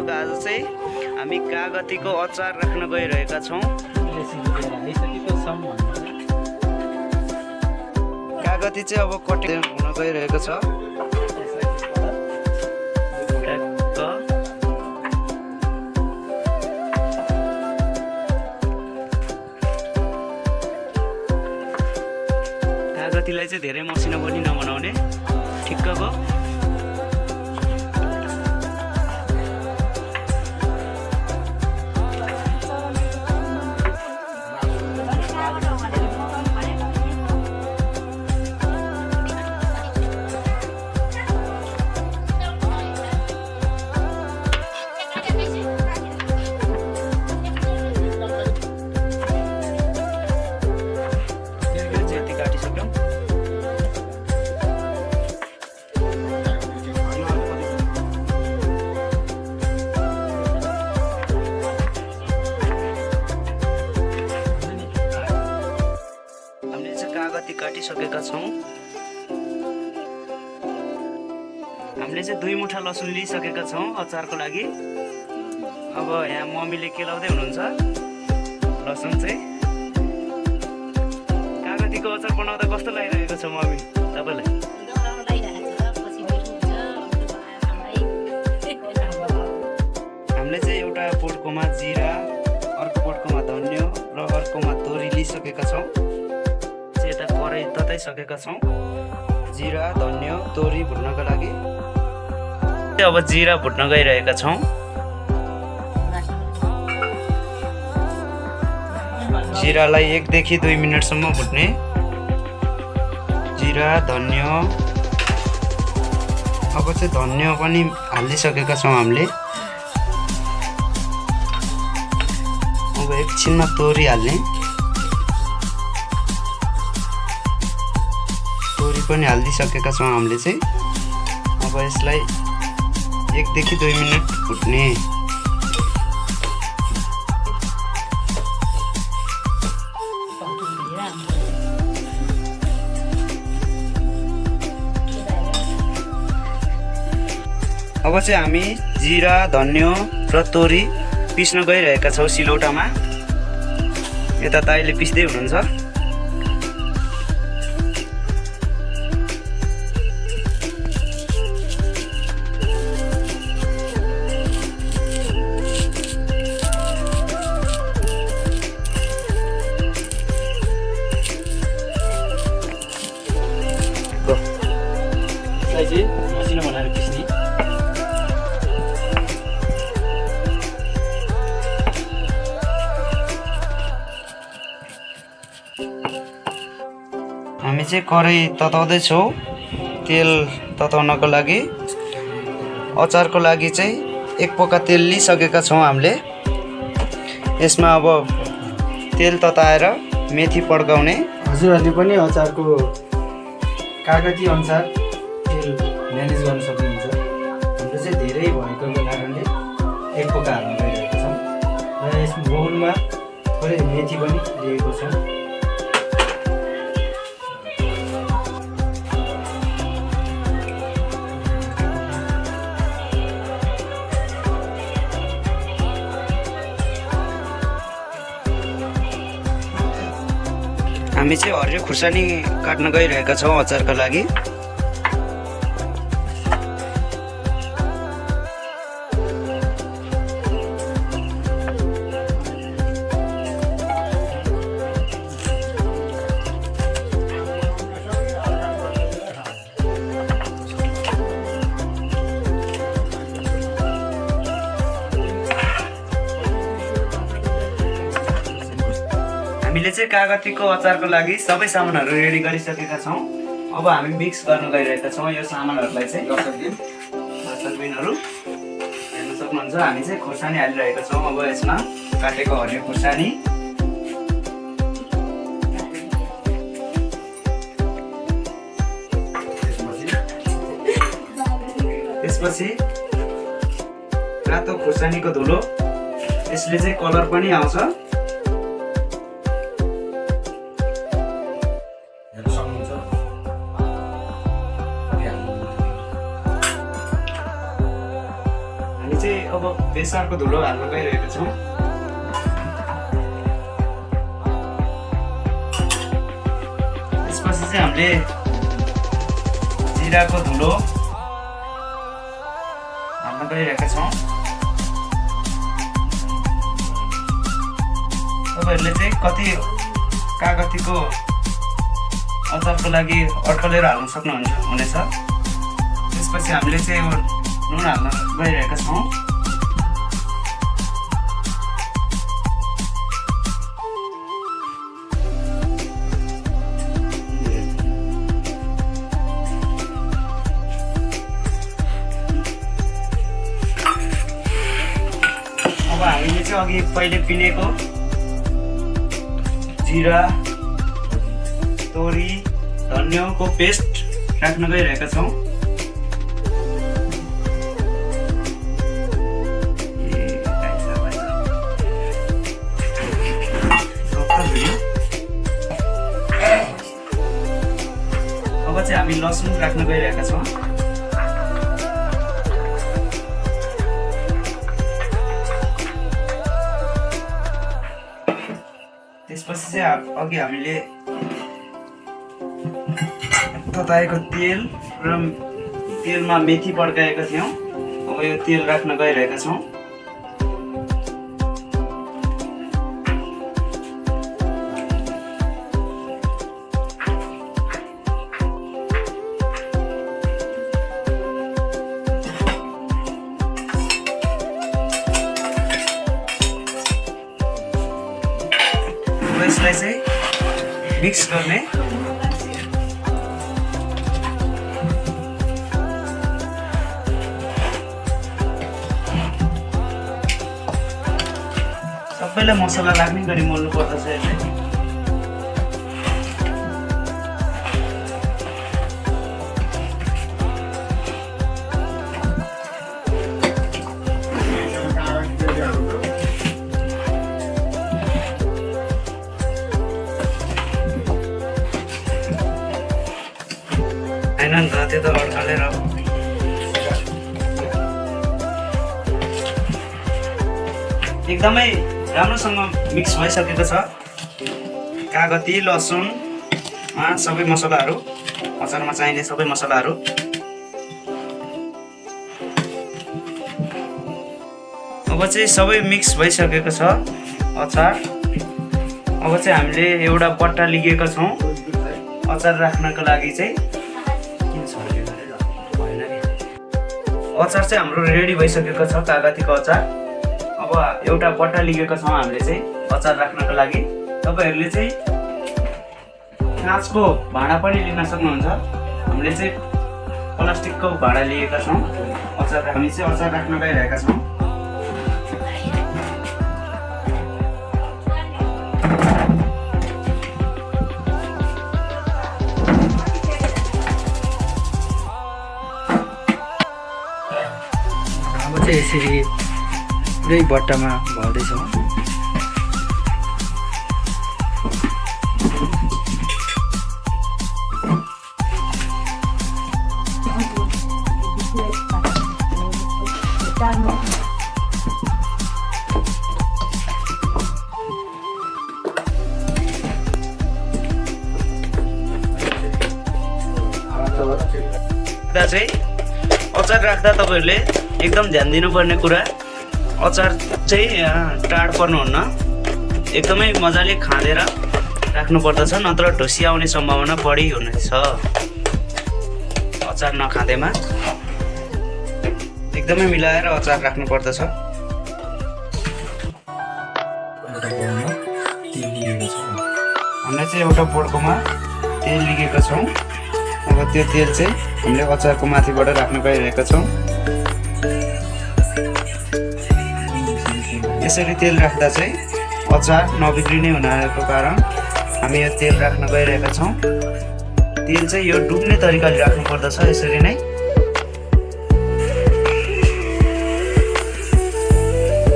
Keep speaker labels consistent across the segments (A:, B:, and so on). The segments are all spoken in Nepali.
A: भ्लग आज चाहिँ हामी कागतीको अचार राख्न गइरहेका छौँ। कागती चाहिँ अब कटिङ हुन गइरहेको छ। कागतीलाई चाहिँ धेरै मसिनो पनि नबनाउने, ठिक्कको। काटिसकेका छौँ। हामीले चाहिँ 2 मुठा लसुन लिइसकेका छौँ अचारको लागि। अब यहाँ मम्मीले केलाउँदै हुनुहुन्छ लसुन चाहिँ। कागतीको अचार बनाउँदा कस्तो लागिरहेको छ मम्मी तपाईँलाई? हामीले चाहिँ एउटा पोटकोमा जिरा, अर्को पोटकोमा धनियाँ र अर्कोमा तोरी लिइसकेका छौँ। यता कराई तताइसकेका छौँ जिरा धनियाँ तोरी भुट्नको लागि। अब जिरा भुट्न गइरहेका छौँ। जिरालाई 1 देखि 2 मिनटसम्म भुट्ने। जिरा धनियाँ, अब चाहिँ धनियाँ पनि हालिसकेका छौँ हामीले। अब एकछिनमा तोरी हाल्ने। तोरी पनि हालिदिइसकेका छौँ हामीले चाहिँ। अब यसलाई 1 देखि 2 मिनट भुट्ने। अब चाहिँ हामी जिरा धनियाँ र तोरी पिस्न गइरहेका छौँ सिलौटामा। यता ताईले पिस्दै हुनुहुन्छ। मसिनो बनाएर पिस्ने। हामी चाहिँ कराई तताउँदैछौँ तेल तताउनको लागि। अचारको लागि चाहिँ 1 पोका तेल लिइसकेका छौँ हामीले। यसमा अब तेल तताएर मेथी पड्काउने।
B: हजुरहरूले पनि अचारको कागती अनुसार तेल म्यानेज गर्न सक्नुहुन्छ। हाम्रो चाहिँ धेरै भएको कारणले 1 पोका हाल्न गइरहेको छौँ र यस बोलमा थोरै मेथी पनि लिएको छौँ।
A: हामी चाहिँ हरियो खुर्सानी काट्न गइरहेका छौँ अचारको लागि। हामीले चाहिँ कागतीको अचारको लागि सबै सामानहरू रेडी गरिसकेका छौँ। अब हामी मिक्स गर्न गइरहेका छौँ यो सामानहरूलाई चाहिँ। दर्शक बिनहरू हेर्न सक्नुहुन्छ हामी चाहिँ खुर्सानी हालिरहेका छौँ। अब यसमा काटेको हरियो खुर्सानी, त्यसपछि रातो खुर्सानीको धुलो। यसले चाहिँ कलर पनि आउँछ। चाहिँ अब बेसारको धुलो हाल्न गइरहेको छौँ। त्यसपछि चाहिँ हामीले जिराको धुलो हाल्न गइरहेका छौँ। तपाईँहरूले चाहिँ कति कागतीको अचारको लागि अड्कलेर हाल्न सक्नुहुनेछ। त्यसपछि हामीले चाहिँ यो नुन हाल्न गइरहेका छौँ। अब हामीले चाहिँ अघि पहिले पिनेको जिरा, तोरी, धनियाँको पेस्ट राख्न गइरहेका छौँ। अब चाहिँ हामी लसुन राख्न गइरहेका छौँ। त्यसपछि चाहिँ अघि हामीले तताएको तेल र तेलमा मेथी पड्काएका थियौँ। अब यो तेल राख्न गइरहेका छौँ। यसलाई चाहिँ मिक्स गर्ने। सबैलाई मसला लाग्ने गरी मोल्नु पर्दछ यसलाई। हैन नि त त्यो त अड्कलेर एकदमै राम्रोसँग मिक्स भइसकेको छ। कागती, लसुन, सबै मसलाहरू, अचारमा चाहिने सबै मसलाहरू। अब चाहिँ सबै मिक्स भइसकेको छ अचार। अब चाहिँ हामीले एउटा बट्टा लिएका छौँ अचार राख्नको लागि चाहिँ। अचार चाहिँ हाम्रो रेडी भइसकेको छ, कागतीको अचार। अब एउटा बट्टा लिएका छौँ हामीले चाहिँ अचार राख्नको लागि। तपाईँहरूले चाहिँ काँचको भाँडा पनि लिन सक्नुहुन्छ। हामीले चाहिँ प्लास्टिकको भाँडा लिएका छौँ अचार। हामी चाहिँ अचार राख्न गइरहेका छौँ।
B: अब चाहिँ यसरी पुरै बट्टामा भर्दैछौँ।
A: चाहिँ अचार राख्दा तपाईँहरूले एकदम ध्यान दिनुपर्ने कुरा, अचार चाहिँ टाढ पर्नुहुन्न। एकदमै मजाले खाँदेर राख्नुपर्दछ, नत्र ढुसी आउने सम्भावना बढी हुनेछ अचार नखाँदैमा। एकदमै मिलाएर अचार राख्नुपर्दछ। हामीले चाहिँ एउटा बोर्डकोमा तेल लिएका छौँ। अब त्यो तेल चाहिँ हामीले अचारको माथिबाट राख्न गइरहेका छौँ। यसरी तेल राख्दा चाहिँ अचार नबिग्रिने हुनाको कारण हामी यो तेल राख्न गइरहेका छौँ। तेल चाहिँ यो डुब्ने तरिकाले राख्नु पर्दछ। यसरी नै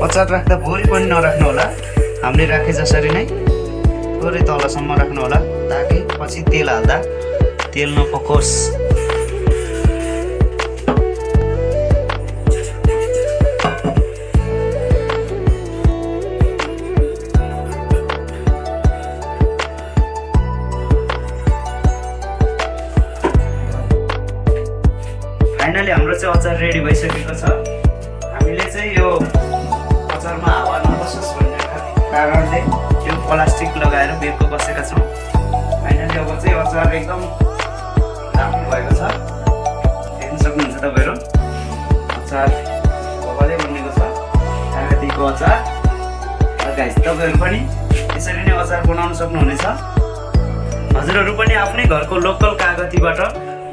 A: अचार राख्दा भोरी पनि नराख्नु होला। हामीले राखे जसरी नै थोरै तलसम्म राख्नु होला, ताकि पछि तेल हाल्दा तेल नपकोस्। हाम्रो चाहिँ अचार रेडी भइसकेको छ। हामीले चाहिँ यो अचारमा हावा नबसोस् भन्ने कारणले यो प्लास्टिक लगाएर बेको बसेका छौँ। फाइनली अब चाहिँ अचार एकदम राम्रो भएको छ, देख्न सक्नुहुन्छ तपाईँहरू। अचार बबाले बनिएको छ, कागतीको अचार। गाइस तपाईँहरू पनि यसरी नै अचार बनाउन सक्नुहुनेछ। हजुरहरू पनि आफ्नै घरको लोकल कागतीबाट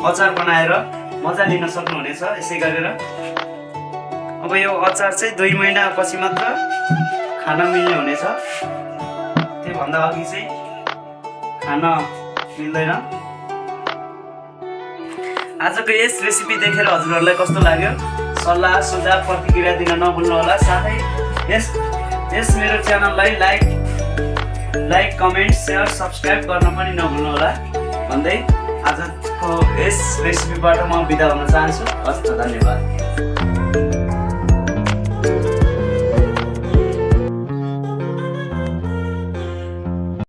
A: अचार बनाएर मजा लिन सक्नुहुनेछ यसै गरेर। अब यो अचार चाहिँ 2 महिनापछि मात्र खान मिल्ने हुनेछ, त्योभन्दा अघि चाहिँ खान मिल्दैन। आजको यस रेसिपी देखेर हजुरहरूलाई कस्तो लाग्यो? सल्लाह सुझाव प्रतिक्रिया दिन नभुल्नुहोला। साथै यस मेरो च्यानललाई लाइक कमेन्ट सेयर सब्सक्राइब गर्न पनि नभुल्नुहोला भन्दै आजको यस रेसिपीबाट म बिदा हुन चाहन्छु। हस् त, धन्यवाद।